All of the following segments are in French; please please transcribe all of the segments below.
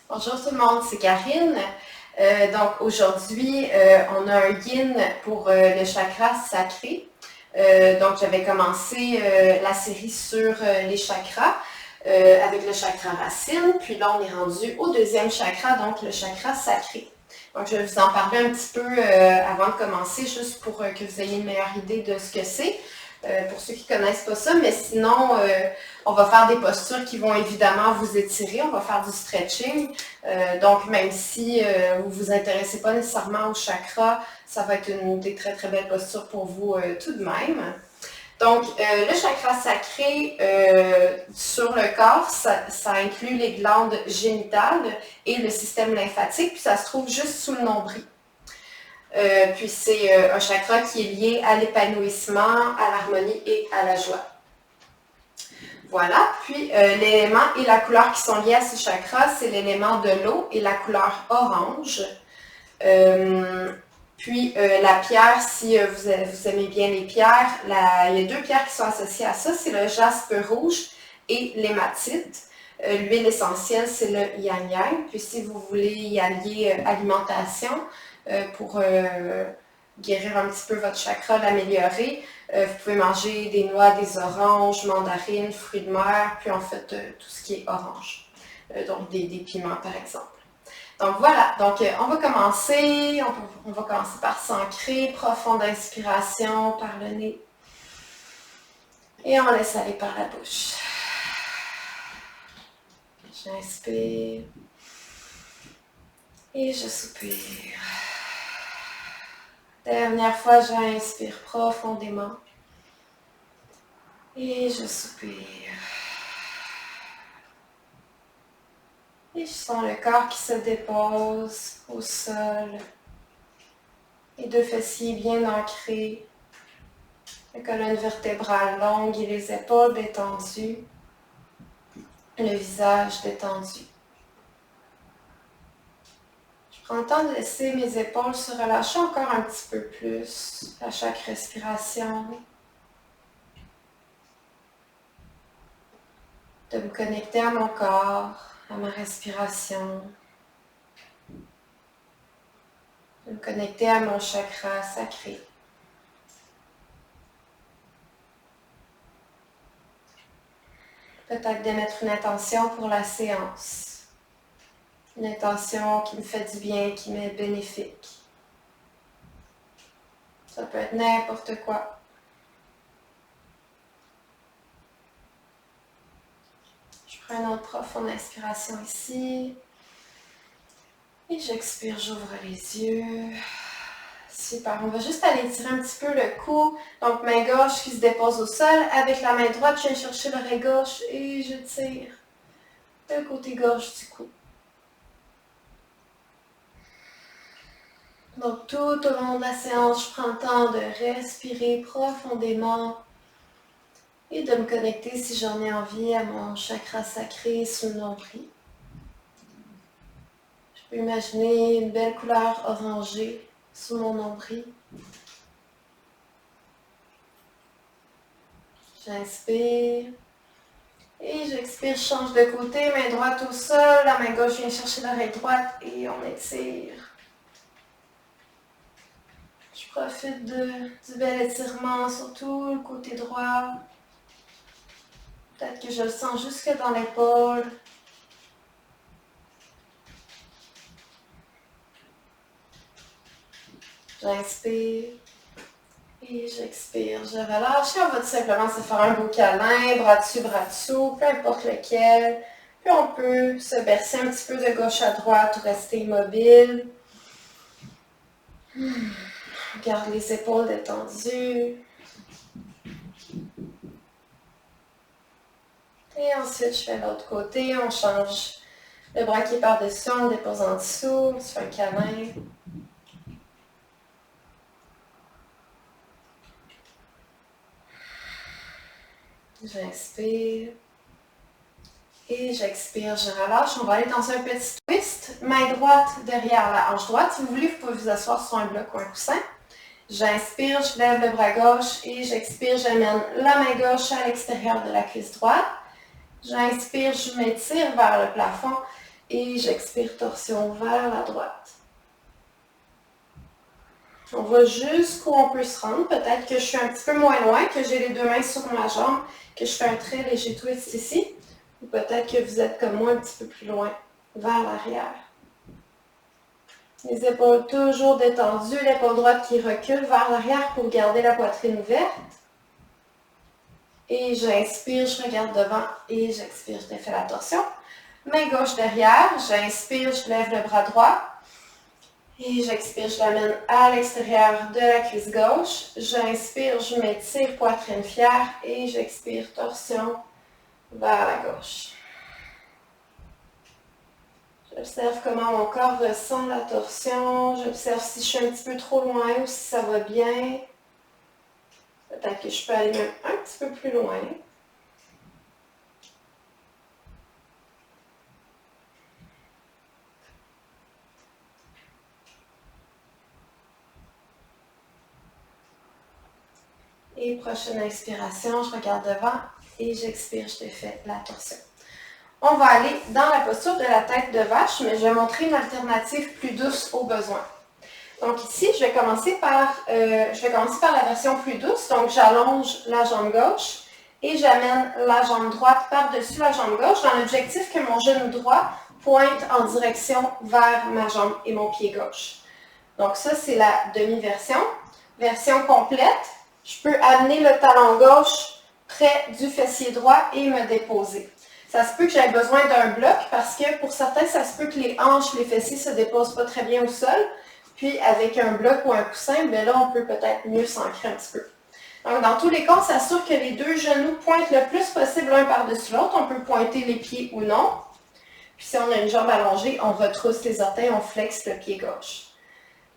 Bonjour tout le monde, c'est Karine. Donc aujourd'hui, on a un yin pour le chakra sacré. Donc j'avais commencé la série sur les chakras avec le chakra racine. Puis là, on est rendu au deuxième chakra, donc le chakra sacré. Donc je vais vous en parler un petit peu avant de commencer, juste pour que vous ayez une meilleure idée de ce que c'est. Pour ceux qui ne connaissent pas ça, mais sinon, on va faire des postures qui vont évidemment vous étirer, on va faire du stretching. Donc, même si vous ne vous intéressez pas nécessairement au chakra, ça va être des très très belles postures pour vous tout de même. Donc, le chakra sacré sur le corps, ça inclut les glandes génitales et le système lymphatique, puis ça se trouve juste sous le nombril. Puis c'est un chakra qui est lié à l'épanouissement, à l'harmonie et à la joie. Voilà, puis l'élément et la couleur qui sont liés à ce chakra, c'est l'élément de l'eau et la couleur orange. Puis la pierre, si vous aimez bien les pierres, il y a deux pierres qui sont associées à ça, c'est le jaspe rouge et l'hématite. L'huile essentielle, c'est le yang-yang. Puis si vous voulez y allier alimentation pour guérir un petit peu votre chakra, l'améliorer, vous pouvez manger des noix, des oranges, mandarines, fruits de mer, puis en fait tout ce qui est orange. Donc des piments par exemple. Donc voilà, donc on va commencer par s'ancrer, profonde inspiration par le nez. Et on laisse aller par la bouche. J'inspire. Et je soupire. Dernière fois, j'inspire profondément. Et je soupire. Et je sens le corps qui se dépose au sol. Les deux fessiers bien ancrés. La colonne vertébrale longue et les épaules détendues. Le visage détendu. Je prends le temps de laisser mes épaules se relâcher encore un petit peu plus à chaque respiration. De me connecter à mon corps, à ma respiration. De me connecter à mon chakra sacré. Peut-être d'émettre une intention pour la séance. Une intention qui me fait du bien, qui m'est bénéfique. Ça peut être n'importe quoi. Je prends une autre profonde inspiration ici. Et j'expire, j'ouvre les yeux. Super, on va juste aller tirer un petit peu le cou. Donc, main gauche qui se dépose au sol. Avec la main droite, je viens chercher l'oreille gauche et je tire le côté gauche du cou. Donc, tout au long de la séance, je prends le temps de respirer profondément et de me connecter, si j'en ai envie, à mon chakra sacré sous le nombril. Je peux imaginer une belle couleur orangée sous mon nombril. J'inspire. Et j'expire, je change de côté, main droite au sol, la main gauche vient chercher l'oreille droite et on étire. Je profite du bel étirement, surtout le côté droit. Peut-être que je le sens jusque dans l'épaule. J'inspire et j'expire. Je relâche et on va tout simplement se faire un beau câlin, bras dessus, bras dessous, peu importe lequel. Puis on peut se bercer un petit peu de gauche à droite ou rester immobile. Garde les épaules détendues. Et ensuite, je fais l'autre côté. On change le bras qui est par-dessus, on le dépose en dessous. On se fait un câlin. J'inspire. Et j'expire, je relâche. On va aller dans un petit twist. Main droite derrière la hanche droite. Si vous voulez, vous pouvez vous asseoir sur un bloc ou un coussin. J'inspire, je lève le bras gauche et j'expire, j'amène la main gauche à l'extérieur de la cuisse droite. J'inspire, je m'étire vers le plafond Et j'expire, torsion vers la droite. On va jusqu'où on peut se rendre. Peut-être que je suis un petit peu moins loin, que j'ai les deux mains sur ma jambe, que je fais un très léger twist ici. Ou peut-être que vous êtes comme moi un petit peu plus loin, vers l'arrière. Les épaules toujours détendues, l'épaule droite qui recule vers l'arrière pour garder la poitrine ouverte. Et j'inspire, je regarde devant et j'expire, je défais la torsion. Main gauche derrière, j'inspire, je lève le bras droit. Et j'expire, je l'amène à l'extérieur de la cuisse gauche. J'inspire, je m'étire, poitrine fière. Et j'expire, torsion vers la gauche. J'observe comment mon corps ressent la torsion. J'observe si je suis un petit peu trop loin ou si ça va bien. Peut-être que je peux aller même un petit peu plus loin. Et prochaine inspiration, je regarde devant et j'expire, je défais la torsion. On va aller dans la posture de la tête de vache, mais je vais montrer une alternative plus douce au besoin. Donc ici, je vais commencer par la version plus douce. Donc j'allonge la jambe gauche et j'amène la jambe droite par-dessus la jambe gauche dans l'objectif que mon genou droit pointe en direction vers ma jambe et mon pied gauche. Donc ça, c'est la demi-version. Version complète, je peux amener le talon gauche près du fessier droit et me déposer. Ça se peut que j'aie besoin d'un bloc parce que pour certains, ça se peut que les hanches, les fessiers ne se déposent pas très bien au sol. Puis avec un bloc ou un coussin, bien là, on peut peut-être mieux s'ancrer un petit peu. Donc dans tous les cas, on s'assure que les deux genoux pointent le plus possible l'un par-dessus l'autre. On peut pointer les pieds ou non. Puis si on a une jambe allongée, on retrousse les orteils, on flexe le pied gauche.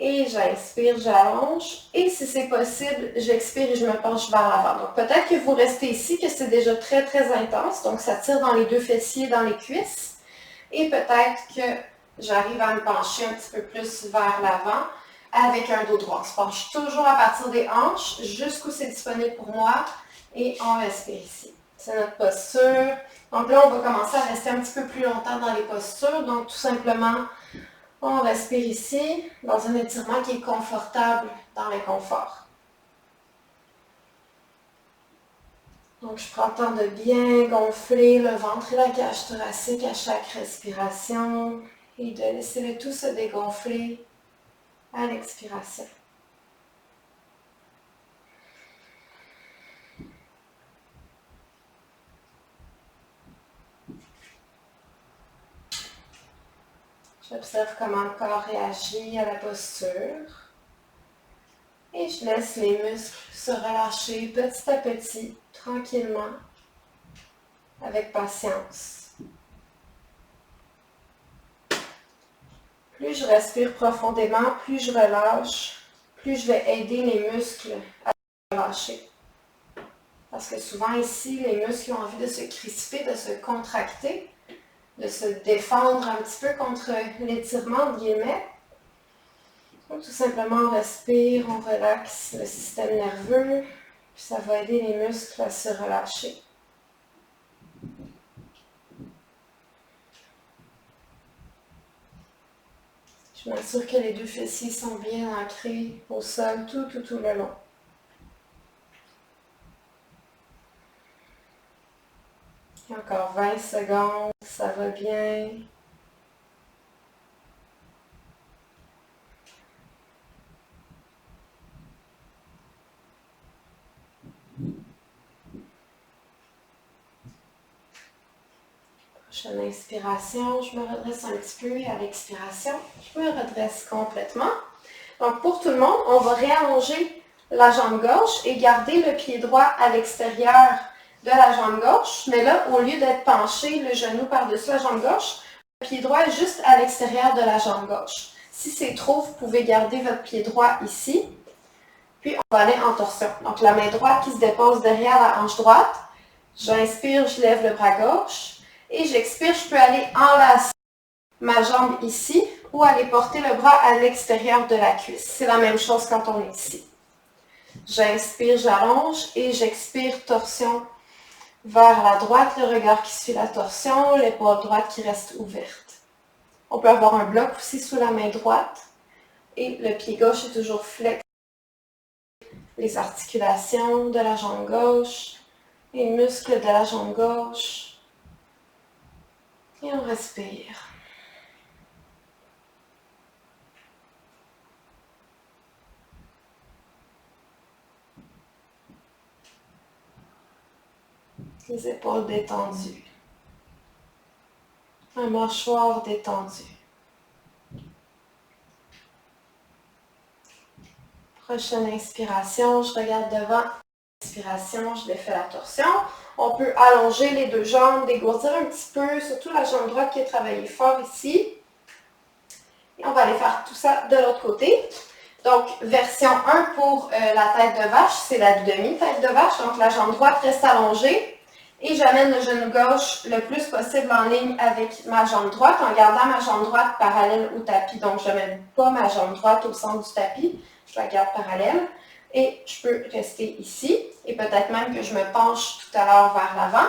Et j'inspire, j'allonge. Et si c'est possible, j'expire et je me penche vers l'avant. Donc peut-être que vous restez ici, que c'est déjà très, très intense. Donc ça tire dans les deux fessiers, dans les cuisses. Et peut-être que j'arrive à me pencher un petit peu plus vers l'avant avec un dos droit. On se penche toujours à partir des hanches jusqu'où c'est disponible pour moi. Et on respire ici. C'est notre posture. Donc là, on va commencer à rester un petit peu plus longtemps dans les postures. Donc tout simplement, on respire ici, dans un étirement qui est confortable dans l'inconfort. Donc, je prends le temps de bien gonfler le ventre et la cage thoracique à chaque respiration et de laisser le tout se dégonfler à l'expiration. J'observe comment le corps réagit à la posture. Et je laisse les muscles se relâcher petit à petit, tranquillement, avec patience. Plus je respire profondément, plus je relâche, plus je vais aider les muscles à se relâcher. Parce que souvent ici, les muscles ont envie de se crisper, de se contracter, de se défendre un petit peu contre l'étirement, entre guillemets. Donc, tout simplement, on respire, on relaxe le système nerveux, puis ça va aider les muscles à se relâcher. Je m'assure que les deux fessiers sont bien ancrés au sol tout le long. Et encore 20 secondes, ça va bien. Prochaine inspiration, je me redresse un petit peu et à l'expiration, je me redresse complètement. Donc pour tout le monde, on va réallonger la jambe gauche et garder le pied droit à l'extérieur de la jambe gauche. Mais là, au lieu d'être penché, le genou par-dessus la jambe gauche, le pied droit est juste à l'extérieur de la jambe gauche. Si c'est trop, vous pouvez garder votre pied droit ici. Puis on va aller en torsion. Donc la main droite qui se dépose derrière la hanche droite. J'inspire, je lève le bras gauche. Et j'expire, je peux aller enlacer ma jambe ici ou aller porter le bras à l'extérieur de la cuisse. C'est la même chose quand on est ici. J'inspire, j'allonge et j'expire, torsion vers la droite, le regard qui suit la torsion, l'épaule droite qui reste ouverte. On peut avoir un bloc aussi sous la main droite. Et le pied gauche est toujours flex. Les articulations de la jambe gauche, les muscles de la jambe gauche. Et on respire. Les épaules détendues. Un mâchoire détendu. Prochaine inspiration, je regarde devant. Inspiration, je défais la torsion. On peut allonger les deux jambes, dégourdir un petit peu, surtout la jambe droite qui est travaillée fort ici. Et on va aller faire tout ça de l'autre côté. Donc, version 1 pour la tête de vache, c'est la demi-tête de vache. Donc, la jambe droite reste allongée. Et j'amène le genou gauche le plus possible en ligne avec ma jambe droite, en gardant ma jambe droite parallèle au tapis. Donc, je ne mets pas ma jambe droite au centre du tapis, je la garde parallèle. Et je peux rester ici, et peut-être même que je me penche tout à l'heure vers l'avant.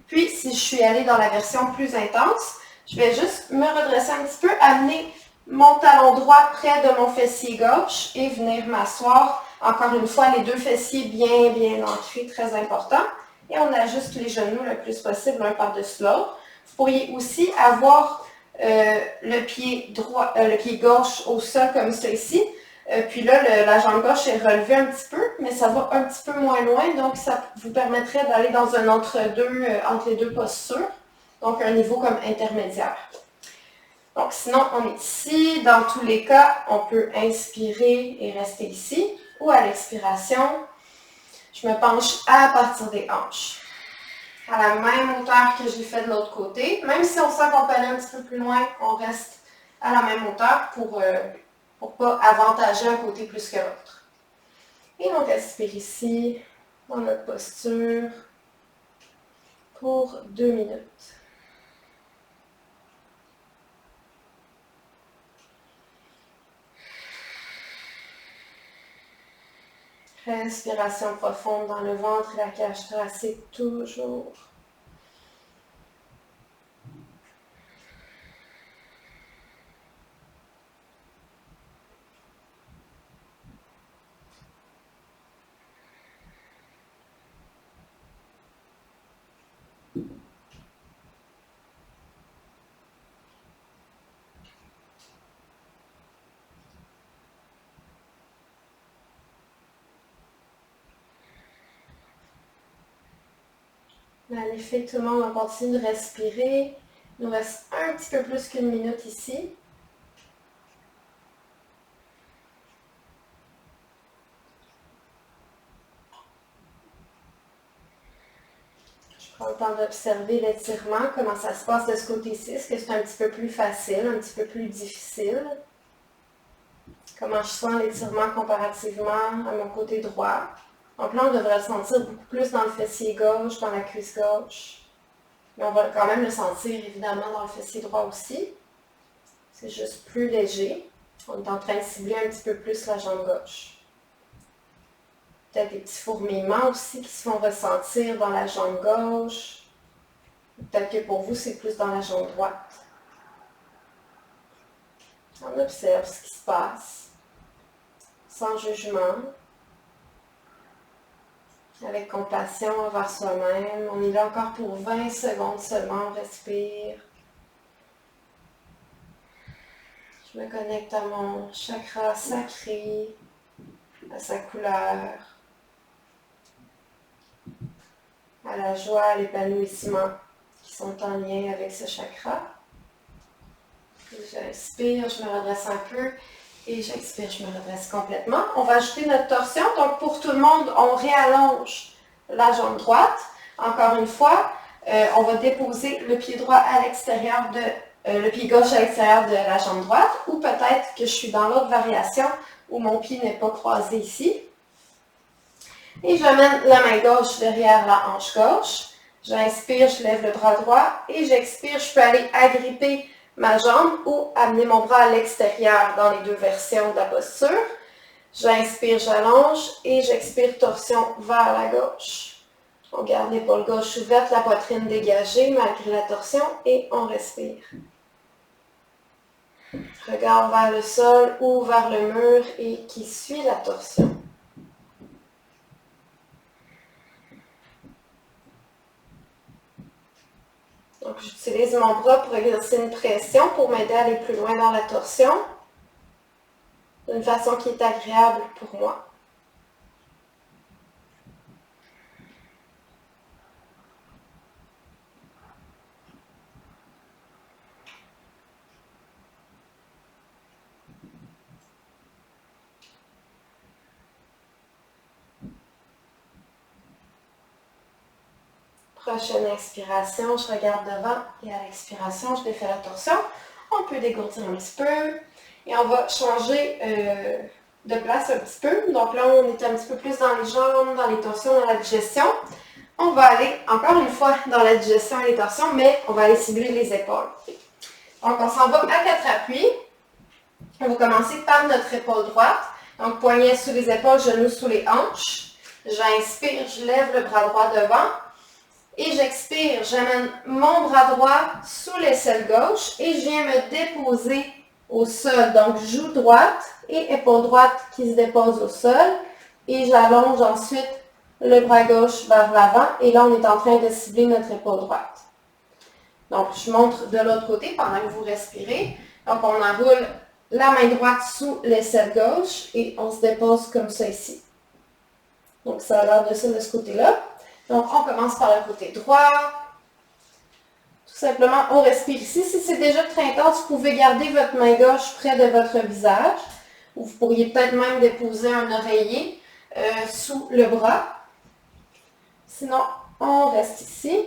Puis, si je suis allée dans la version plus intense, je vais juste me redresser un petit peu, amener mon talon droit près de mon fessier gauche et venir m'asseoir. Encore une fois, les deux fessiers bien ancrés, très important. Et on ajuste les genoux le plus possible, l'un par-dessus l'autre. Vous pourriez aussi avoir le pied gauche au sol comme ça ici. Puis là, la jambe gauche est relevée un petit peu, mais ça va un petit peu moins loin. Donc, ça vous permettrait d'aller dans un entre-deux, entre les deux postures. Donc, un niveau comme intermédiaire. Donc, sinon, on est ici. Dans tous les cas, on peut inspirer et rester ici. Ou à l'expiration, je me penche à partir des hanches. À la même hauteur que j'ai fait de l'autre côté. Même si on sent qu'on peut aller un petit peu plus loin, on reste à la même hauteur pour ne pas avantager un côté plus que l'autre. Et on respire ici, dans notre posture, pour 2 minutes. Respiration profonde dans le ventre et la cage thoracique, toujours. Magnifique, tout le monde, on continue de respirer. Il nous reste un petit peu plus qu'une minute ici. Je prends le temps d'observer l'étirement, comment ça se passe de ce côté-ci. Est-ce que c'est un petit peu plus facile, un petit peu plus difficile? Comment je sens l'étirement comparativement à mon côté droit? Donc là, on devrait le sentir beaucoup plus dans le fessier gauche, dans la cuisse gauche. Mais on va quand même le sentir évidemment dans le fessier droit aussi. C'est juste plus léger. On est en train de cibler un petit peu plus la jambe gauche. Peut-être des petits fourmillements aussi qui se font ressentir dans la jambe gauche. Peut-être que pour vous, c'est plus dans la jambe droite. On observe ce qui se passe, sans jugement, avec compassion envers soi-même. On est là encore pour 20 secondes seulement, on respire. Je me connecte à mon chakra sacré, à sa couleur, à la joie, à l'épanouissement qui sont en lien avec ce chakra. J'inspire, je me redresse un peu et j'expire, je me redresse complètement. On va ajouter notre torsion. Donc pour tout le monde, on réallonge la jambe droite. Encore une fois, on va déposer le pied droit à l'extérieur le pied gauche à l'extérieur de la jambe droite, ou peut-être que je suis dans l'autre variation où mon pied n'est pas croisé ici. Et j'amène la main gauche derrière la hanche gauche. J'inspire, je lève le bras droit et j'expire, je peux aller agripper ma jambe ou amener mon bras à l'extérieur dans les deux versions de la posture. J'inspire, j'allonge et j'expire, torsion vers la gauche. On garde l'épaule gauche ouverte, la poitrine dégagée malgré la torsion et on respire. Regard vers le sol ou vers le mur et qui suit la torsion. Donc, j'utilise mon bras pour exercer une pression pour m'aider à aller plus loin dans la torsion, d'une façon qui est agréable pour moi. Prochaine inspiration, je regarde devant et à l'expiration, je défais la torsion. On peut dégourdir un petit peu et on va changer de place un petit peu. Donc là, on est un petit peu plus dans les jambes, dans les torsions, dans la digestion. On va aller encore une fois dans la digestion et les torsions, mais on va aller cibler les épaules. Donc on s'en va à 4 appuis. On va commencer par notre épaule droite. Donc poignet sous les épaules, genoux sous les hanches. J'inspire, je lève le bras droit devant. Et j'expire, j'amène mon bras droit sous l'aisselle gauche et je viens me déposer au sol. Donc, joue droite et épaule droite qui se dépose au sol. Et j'allonge ensuite le bras gauche vers l'avant. Et là, on est en train de cibler notre épaule droite. Donc, je montre de l'autre côté pendant que vous respirez. Donc, on enroule la main droite sous l'aisselle gauche et on se dépose comme ça ici. Donc, ça a l'air de ça de ce côté-là. Donc, on commence par le côté droit. Tout simplement, on respire ici. Si c'est déjà très intense, vous pouvez garder votre main gauche près de votre visage. Ou vous pourriez peut-être même déposer un oreiller sous le bras. Sinon, on reste ici.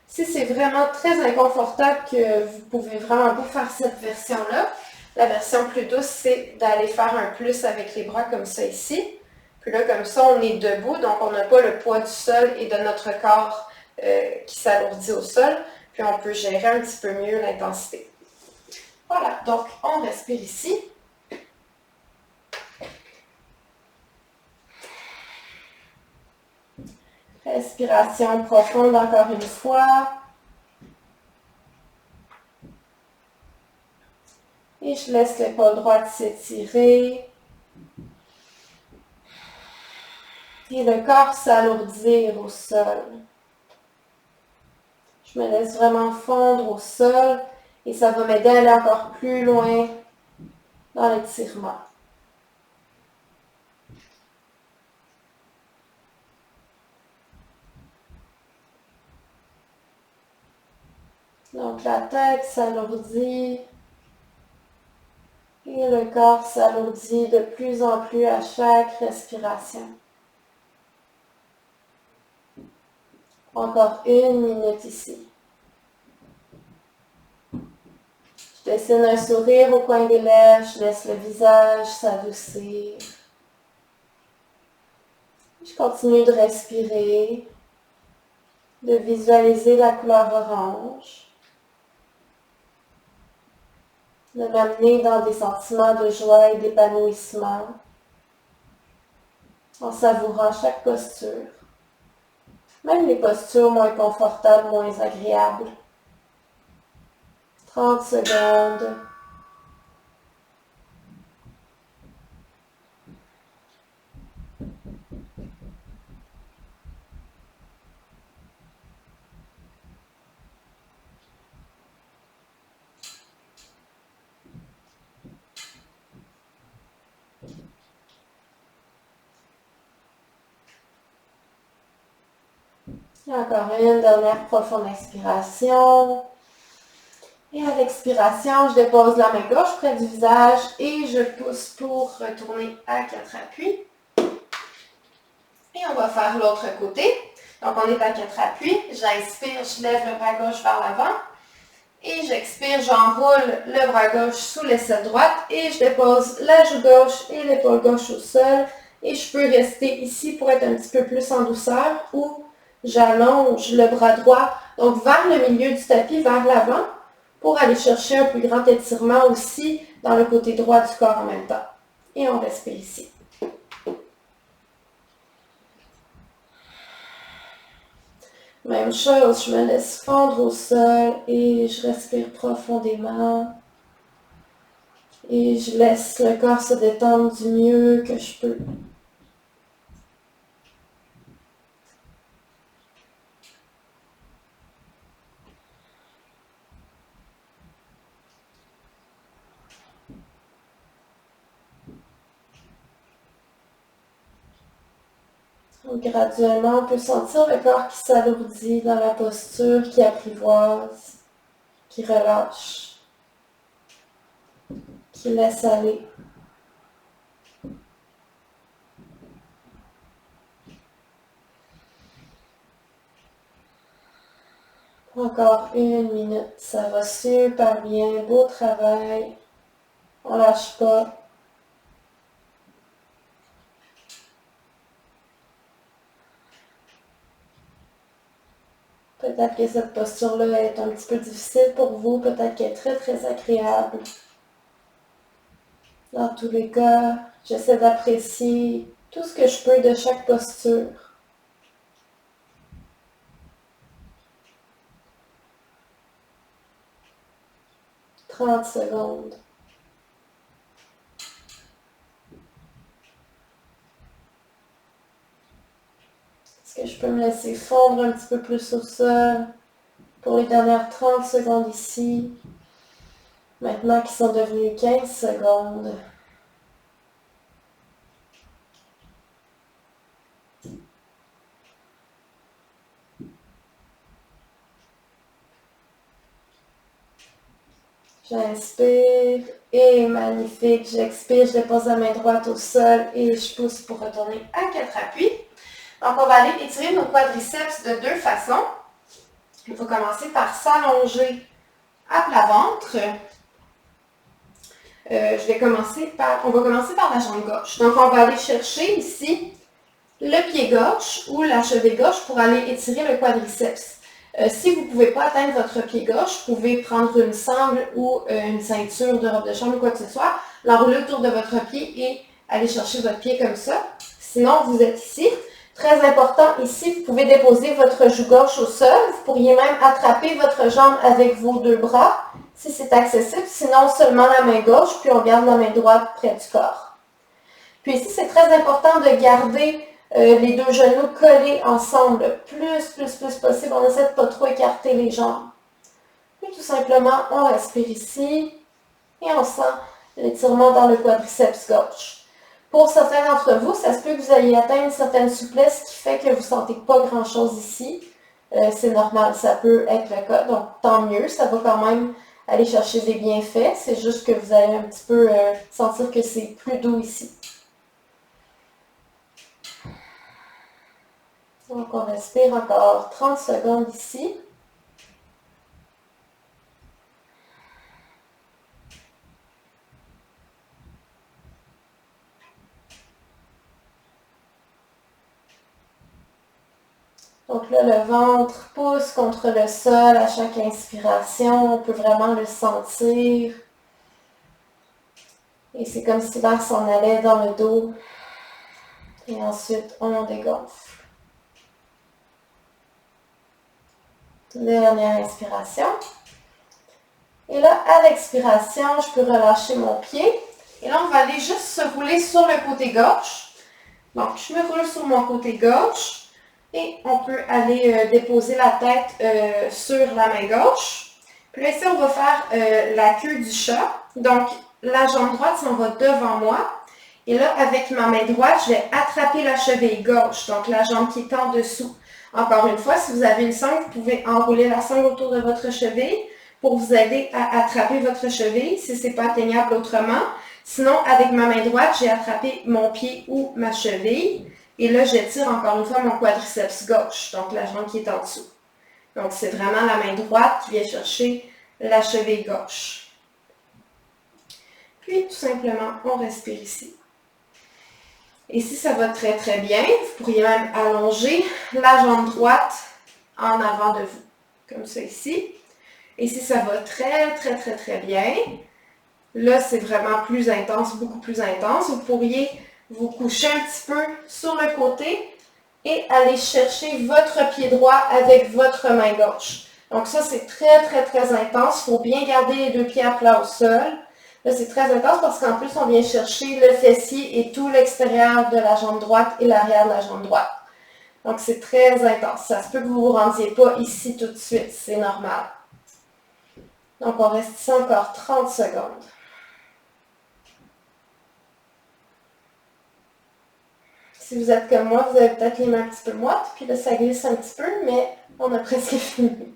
Si c'est vraiment très inconfortable que vous pouvez vraiment pas faire cette version-là, la version plus douce, c'est d'aller faire un plus avec les bras comme ça ici. Puis là, comme ça, on est debout, donc on n'a pas le poids du sol et de notre corps qui s'alourdit au sol. Puis on peut gérer un petit peu mieux l'intensité. Voilà, donc on respire ici. Respiration profonde encore une fois. Et je laisse l'épaule droite s'étirer. Et le corps s'alourdir au sol. Je me laisse vraiment fondre au sol et ça va m'aider à aller encore plus loin dans l'étirement. Donc la tête s'alourdit et le corps s'alourdit de plus en plus à chaque respiration. Encore 1 minute ici. Je dessine un sourire au coin des lèvres, je laisse le visage s'adoucir. Je continue de respirer, de visualiser la couleur orange, de m'amener dans des sentiments de joie et d'épanouissement, en savourant chaque posture, même les postures moins confortables, moins agréables. 30 secondes. Et encore une dernière profonde inspiration. Et à l'expiration, je dépose la main gauche près du visage et je pousse pour retourner à 4 appuis. Et on va faire l'autre côté. Donc, on est à 4 appuis. J'inspire, je lève le bras gauche vers l'avant. Et j'expire, j'enroule le bras gauche sous l'aisselle droite et je dépose la joue gauche et l'épaule gauche au sol. Et je peux rester ici pour être un petit peu plus en douceur ou j'allonge le bras droit, donc vers le milieu du tapis, vers l'avant, pour aller chercher un plus grand étirement aussi dans le côté droit du corps en même temps. Et on respire ici. Même chose, je me laisse fondre au sol et je respire profondément. Et je laisse le corps se détendre du mieux que je peux. Graduellement, on peut sentir le corps qui s'alourdit dans la posture, qui apprivoise, qui relâche, qui laisse aller. Encore 1 minute, ça va super bien, beau travail, on lâche pas. Peut-être que cette posture-là est un petit peu difficile pour vous, peut-être qu'elle est très très agréable. Dans tous les cas, j'essaie d'apprécier tout ce que je peux de chaque posture. 30 secondes. Est-ce que je peux me laisser fondre un petit peu plus au sol pour les dernières 30 secondes ici, maintenant qu'ils sont devenus 15 secondes. J'inspire et magnifique. J'expire, je dépose la main droite au sol et je pousse pour retourner à 4 appuis. Donc, on va aller étirer nos quadriceps de 2 façons. Il faut commencer par s'allonger à plat ventre. On va commencer par la jambe gauche. Donc, on va aller chercher ici le pied gauche ou la cheville gauche pour aller étirer le quadriceps. Si vous ne pouvez pas atteindre votre pied gauche, vous pouvez prendre une sangle ou une ceinture de robe de chambre ou quoi que ce soit, l'enrouler autour de votre pied et aller chercher votre pied comme ça. Sinon, vous êtes ici. Très important, ici, vous pouvez déposer votre joue gauche au sol. Vous pourriez même attraper votre jambe avec vos 2 bras, si c'est accessible. Sinon, seulement la main gauche, puis on garde la main droite près du corps. Puis ici, c'est très important de garder les 2 genoux collés ensemble le plus possible. On essaie de ne pas trop écarter les jambes. Puis tout simplement, on respire ici et on sent l'étirement dans le quadriceps gauche. Pour certains d'entre vous, ça se peut que vous ayez atteint une certaine souplesse qui fait que vous ne sentez pas grand-chose ici. C'est normal, ça peut être le cas, donc tant mieux, ça va quand même aller chercher des bienfaits. C'est juste que vous allez un petit peu sentir que c'est plus doux ici. Donc, on respire encore 30 secondes ici. Donc là, le ventre pousse contre le sol à chaque inspiration. On peut vraiment le sentir. Et c'est comme si l'air s'en allait dans le dos. Et ensuite, on dégonfle. Dernière inspiration. Et là, à l'expiration, je peux relâcher mon pied. Et là, on va aller juste se rouler sur le côté gauche. Donc, je me roule sur mon côté gauche. Et on peut aller déposer la tête sur la main gauche. Puis là, ici, on va faire la queue du chat. Donc, la jambe droite s'en va devant moi. Et là, avec ma main droite, je vais attraper la cheville gauche, donc la jambe qui est en dessous. Encore une fois, si vous avez une sangle, vous pouvez enrouler la sangle autour de votre cheville pour vous aider à attraper votre cheville si ce n'est pas atteignable autrement. Sinon, avec ma main droite, j'ai attrapé mon pied ou ma cheville. Et là, j'étire encore une fois mon quadriceps gauche, donc la jambe qui est en dessous. Donc, c'est vraiment la main droite qui vient chercher la cheville gauche. Puis, tout simplement, on respire ici. Et si ça va très très bien, vous pourriez même allonger la jambe droite en avant de vous, comme ça ici. Et si ça va très très très très bien, là c'est vraiment plus intense, beaucoup plus intense, vous pourriez vous coucher un petit peu sur le côté et aller chercher votre pied droit avec votre main gauche. Donc ça c'est très très très intense, il faut bien garder les 2 pieds à plat au sol. Là, c'est très intense parce qu'en plus, on vient chercher le fessier et tout l'extérieur de la jambe droite et l'arrière de la jambe droite. Donc, c'est très intense. Ça se peut que vous ne vous rendiez pas ici tout de suite. C'est normal. Donc, on reste ici encore 30 secondes. Si vous êtes comme moi, vous avez peut-être les mains un petit peu moites, puis là, ça glisse un petit peu, mais on a presque fini.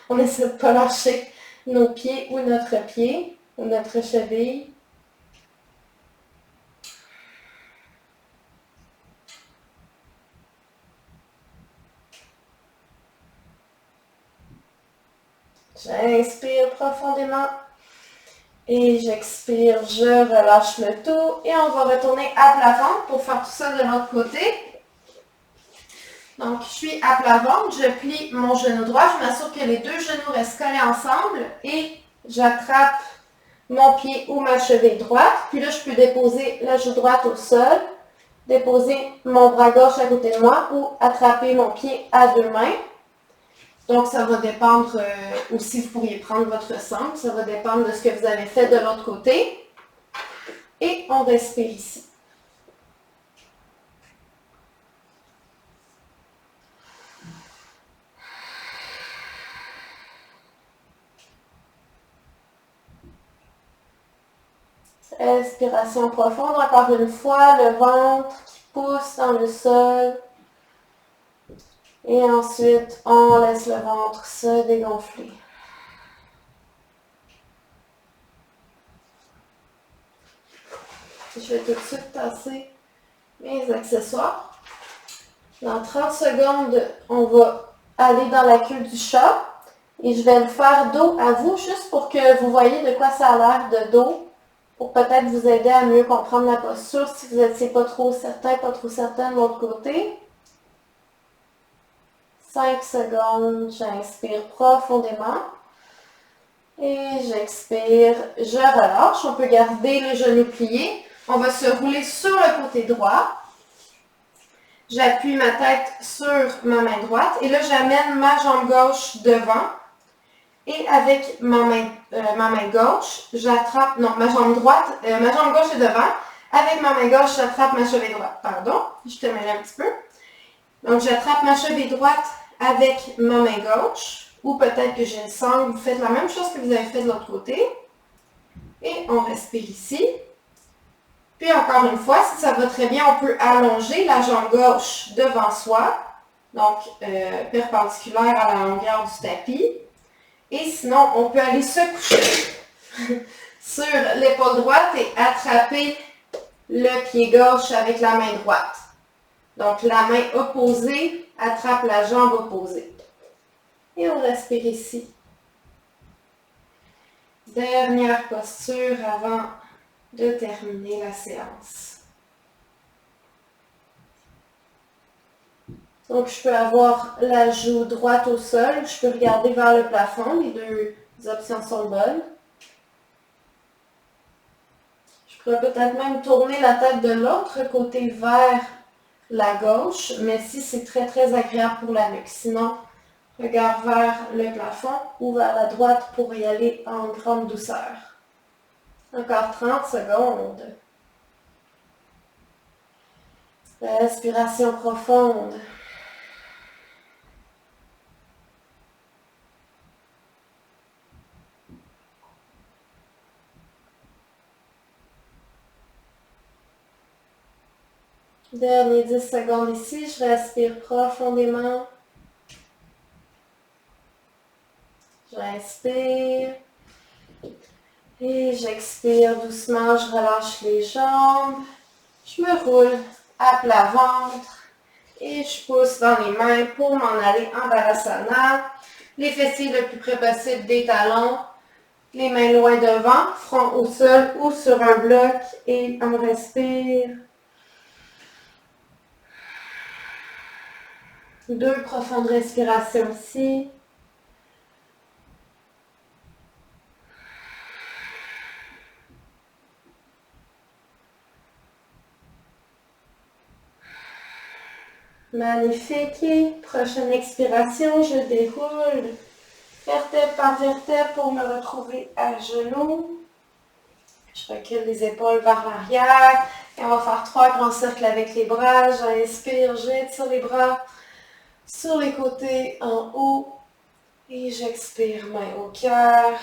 On essaie de ne pas lâcher nos pieds ou notre pied ou notre cheville. J'inspire profondément et j'expire, je relâche le tout et on va retourner à plat ventre pour faire tout ça de l'autre côté. Donc, je suis à plat ventre, je plie mon genou droit, je m'assure que les deux genoux restent collés ensemble et j'attrape mon pied ou ma cheville droite. Puis là, je peux déposer la joue droite au sol, déposer mon bras gauche à côté de moi ou attraper mon pied à deux mains. Donc, ça va dépendre aussi, vous pourriez prendre votre centre, ça va dépendre de ce que vous avez fait de l'autre côté. Et on respire ici. Respiration profonde, encore une fois, le ventre qui pousse dans le sol. Et ensuite, on laisse le ventre se dégonfler. Je vais tout de suite tasser mes accessoires. Dans 30 secondes, on va aller dans la queue du chat. Et je vais le faire dos à vous, juste pour que vous voyez de quoi ça a l'air de dos. Pour peut-être vous aider à mieux comprendre la posture si vous n'étiez pas trop certain, pas trop certaine de l'autre côté. 5 secondes, j'inspire profondément. Et j'expire, je relâche. On peut garder les genoux pliés. On va se rouler sur le côté droit. J'appuie ma tête sur ma main droite. Et là, j'amène ma jambe gauche devant. Et avec ma main gauche, j'attrape, non, ma jambe droite, ma jambe gauche est devant. Avec ma main gauche, j'attrape ma cheville droite. Pardon, je te mêle un petit peu. Donc, j'attrape ma cheville droite avec ma main gauche. Ou peut-être que j'ai une sangle. Vous faites la même chose que vous avez fait de l'autre côté. Et on respire ici. Puis encore une fois, si ça va très bien, on peut allonger la jambe gauche devant soi. Donc, perpendiculaire à la longueur du tapis. Et sinon, on peut aller se coucher sur l'épaule droite et attraper le pied gauche avec la main droite. Donc, la main opposée attrape la jambe opposée. Et on respire ici. Dernière posture avant de terminer la séance. Donc, je peux avoir la joue droite au sol, je peux regarder vers le plafond, les deux options sont bonnes. Je pourrais peut-être même tourner la tête de l'autre côté vers la gauche, mais si c'est très très agréable pour la nuque. Sinon, regard vers le plafond ou vers la droite pour y aller en grande douceur. Encore 30 secondes. Respiration profonde. Dernier 10 secondes ici, je respire profondément. J'inspire. Et j'expire doucement, je relâche les jambes. Je me roule à plat ventre. Et je pousse dans les mains pour m'en aller en Balasana. Les fessiers le plus près possible des talons. Les mains loin devant, front au sol ou sur un bloc. Et on respire. 2 profondes respirations ici. Magnifique. Et prochaine expiration, je déroule vertèbre par vertèbre pour me retrouver à genoux. Je recule les épaules vers l'arrière. Et on va faire 3 grands cercles avec les bras. J'inspire, j'étire les bras sur les côtés, en haut. Et j'expire, main au cœur.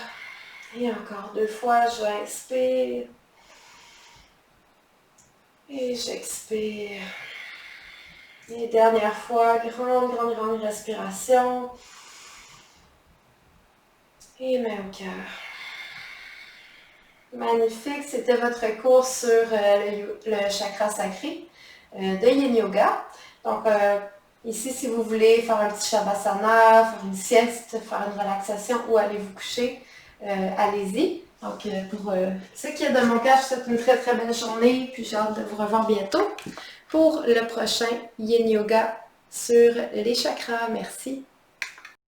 Et encore 2 fois, j'inspire. Et j'expire. Et dernière fois, grande respiration. Et main au cœur. Magnifique, c'était votre cours sur le chakra sacré de Yin Yoga. Donc, ici, si vous voulez faire un petit Shavasana, faire une sieste, faire une relaxation ou aller vous coucher, allez-y. Donc, pour ce qui est de mon cas, je vous souhaite une très belle journée, puis j'ai hâte de vous revoir bientôt pour le prochain Yin Yoga sur les chakras. Merci.